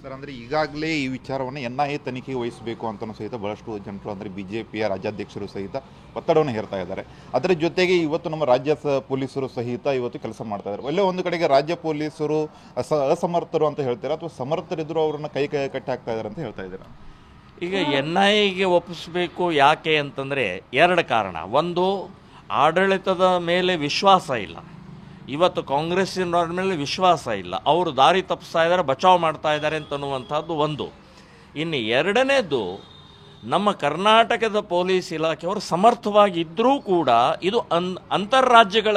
Sir, ಅಂದರೆ ಈಗಾಗಲೇ ಈ ವಿಚಾರವನ್ನು NIA ತನಿಖೆಗೆ ವಹಿಸಬೇಕು ಅಂತಲೂ ಸಹಿತ ಬಹಳಷ್ಟು ಜನರು ಅಂದರೆ BJPಯ ರಾಜ್ಯಾಧ್ಯಕ್ಷರು ಸಹಿತ ಒತ್ತಡವನ್ನು ಹೇರ್ತಾ ಇದ್ದಾರೆ. ಅದರ ಜೊತೆಗೆ ಇವತ್ತು ನಮ್ಮ ರಾಜ್ಯ ಪೊಲೀಸರು ಸಹಿತ ಇವತ್ತು ಕೆಲಸ ಮಾಡ್ತಾ ಇದ್ದಾರೆ. ಒಳ್ಳೆ ಒಂದು ಕಡೆಗೆ ರಾಜ್ಯ ಪೊಲೀಸರು ಅಸಮರ್ಥರು ಅಂತ ಹೇಳ್ತಾರೆ ಅಥವಾ ಸಮರ್ಥರಿದ್ದರೂ ಅವರನ್ನು ಕೈ ಕಟ್ಟಿ ಹಾಕ್ತಾ ಇದ್ದಾರೆ ಅಂತ ಹೇಳ್ತಾ ಇದ್ದಾರೆ. ಈಗ NIAಗೆ ಒಪ್ಪಿಸಬೇಕು ಯಾಕೆ ಅಂತಂದರೆ ಎರಡು ಕಾರಣ. ಒಂದು, ಆಡಳಿತದ ಮೇಲೆ ವಿಶ್ವಾಸ ಇಲ್ಲ. ಇವತ್ತು ಕಾಂಗ್ರೆಸ್ಸಿನವ್ರ ಮೇಲೆ ವಿಶ್ವಾಸ ಇಲ್ಲ. ಅವರು ದಾರಿ ತಪ್ಪಿಸ್ತಾ ಇದ್ದಾರೆ, ಬಚಾವ್ ಮಾಡ್ತಾ ಇದ್ದಾರೆ ಅಂತನ್ನುವಂಥದ್ದು ಒಂದು. ಇನ್ನು ಎರಡನೇದು, ನಮ್ಮ ಕರ್ನಾಟಕದ ಪೊಲೀಸ್ ಇಲಾಖೆಯವರು ಸಮರ್ಥವಾಗಿದ್ದರೂ ಕೂಡ ಇದು ಅಂತಾರಾಜ್ಯಗಳ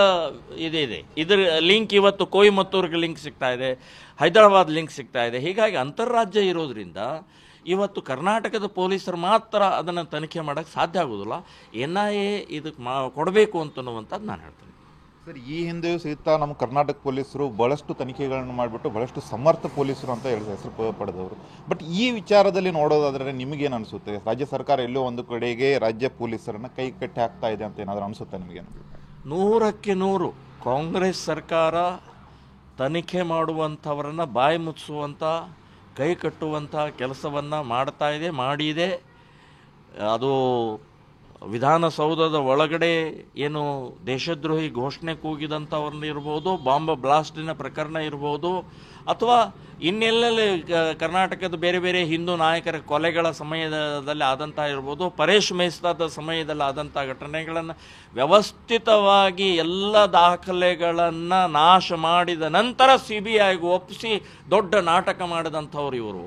ಇದೆ. ಇದರ ಲಿಂಕ್ ಇವತ್ತು ಕೊಯಮತ್ತೂರಿಗೆ ಲಿಂಕ್ ಸಿಗ್ತಾ ಇದೆ, ಹೈದರಾಬಾದ್ ಲಿಂಕ್ ಸಿಗ್ತಾ ಇದೆ. ಹೀಗಾಗಿ ಅಂತಾರಾಜ್ಯ ಇರೋದ್ರಿಂದ ಇವತ್ತು ಕರ್ನಾಟಕದ ಪೊಲೀಸರು ಮಾತ್ರ ಅದನ್ನು ತನಿಖೆ ಮಾಡೋಕ್ಕೆ ಸಾಧ್ಯ ಆಗೋದಿಲ್ಲ. NIA ಇದಕ್ಕೆ ಕೊಡಬೇಕು ಅಂತನ್ನುವಂಥದ್ದು ನಾನು ಹೇಳ್ತೀನಿ. ಸರ್, ಈ ಹಿಂದೆಯೂ ಸಹಿತ ನಮ್ಮ ಕರ್ನಾಟಕ ಪೊಲೀಸರು ಬಹಳಷ್ಟು ತನಿಖೆಗಳನ್ನು ಮಾಡಿಬಿಟ್ಟು ಬಹಳಷ್ಟು ಸಮರ್ಥ ಪೊಲೀಸರು ಅಂತ ಹೆಸರು ಪಡೆದವರು. ಬಟ್ ಈ ವಿಚಾರದಲ್ಲಿ ನೋಡೋದಾದರೆ ನಿಮಗೇನು ಅನಿಸುತ್ತೆ? ರಾಜ್ಯ ಸರ್ಕಾರ ಎಲ್ಲೋ ಒಂದು ಕಡೆಗೆ ರಾಜ್ಯ ಪೊಲೀಸರನ್ನು ಕೈ ಕಟ್ಟಿ ಹಾಕ್ತಾ ಇದೆ ಅಂತ ಏನಾದರೂ ಅನಿಸುತ್ತೆ ನಿಮಗೇನು? 100ಕ್ಕೆ 100 ಕಾಂಗ್ರೆಸ್ ಸರ್ಕಾರ ತನಿಖೆ ಮಾಡುವಂಥವರನ್ನು ಬಾಯಿ ಮುಚ್ಚಿಸುವಂಥ, ಕೈ ಕಟ್ಟುವಂಥ ಕೆಲಸವನ್ನು ಮಾಡ್ತಾ ಇದೆ, ಮಾಡಿದೆ. ಅದು ವಿಧಾನಸೌಧದ ಒಳಗಡೆ ಏನು ದೇಶದ್ರೋಹಿ ಘೋಷಣೆ ಕೂಗಿದಂಥವ್ರನ್ನ ಇರ್ಬೋದು, ಬಾಂಬ್ ಬ್ಲಾಸ್ಟಿನ ಪ್ರಕರಣ ಇರ್ಬೋದು, ಅಥವಾ ಇನ್ನೆಲ್ಲೆಲ್ಲಿ ಕರ್ನಾಟಕದ ಬೇರೆ ಬೇರೆ ಹಿಂದೂ ನಾಯಕರ ಕೊಲೆಗಳ ಸಮಯದಲ್ಲಿ ಆದಂಥ ಇರ್ಬೋದು, ಪರೇಶ್ ಮೇಸ್ತಾದ ಸಮಯದಲ್ಲಿ ಆದಂಥ ಘಟನೆಗಳನ್ನು ವ್ಯವಸ್ಥಿತವಾಗಿ ಎಲ್ಲ ದಾಖಲೆಗಳನ್ನು ನಾಶ ಮಾಡಿದ ನಂತರ CBIಗೆ ಒಪ್ಪಿಸಿ ದೊಡ್ಡ ನಾಟಕ ಮಾಡಿದಂಥವ್ರು ಇವರು.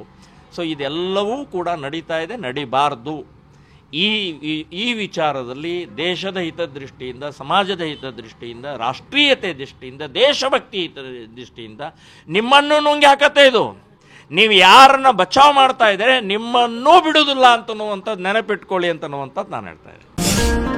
ಸೊ ಇದೆಲ್ಲವೂ ಕೂಡ ನಡೀತಾ ಇದೆ, ನಡಿಬಾರ್ದು. ಈ ವಿಚಾರದಲ್ಲಿ ದೇಶದ ಹಿತದೃಷ್ಟಿಯಿಂದ, ಸಮಾಜದ ಹಿತದೃಷ್ಟಿಯಿಂದ, ರಾಷ್ಟ್ರೀಯತೆ ದೃಷ್ಟಿಯಿಂದ, ದೇಶಭಕ್ತಿ ದೃಷ್ಟಿಯಿಂದ ನಿಮ್ಮನ್ನು ನುಂಗಿ ಹಾಕತ್ತೆ ಇದು. ನೀವು ಯಾರನ್ನ ಬಚಾವ್ ಮಾಡ್ತಾ ಇದ್ದಾರೆ, ನಿಮ್ಮನ್ನೂ ಬಿಡುವುದಿಲ್ಲ ಅಂತನ್ನುವಂಥದ್ದು ನೆನಪಿಟ್ಕೊಳ್ಳಿ ಅಂತನ್ನುವಂಥದ್ದು ನಾನು ಹೇಳ್ತಾ ಇದ್ದೀನಿ.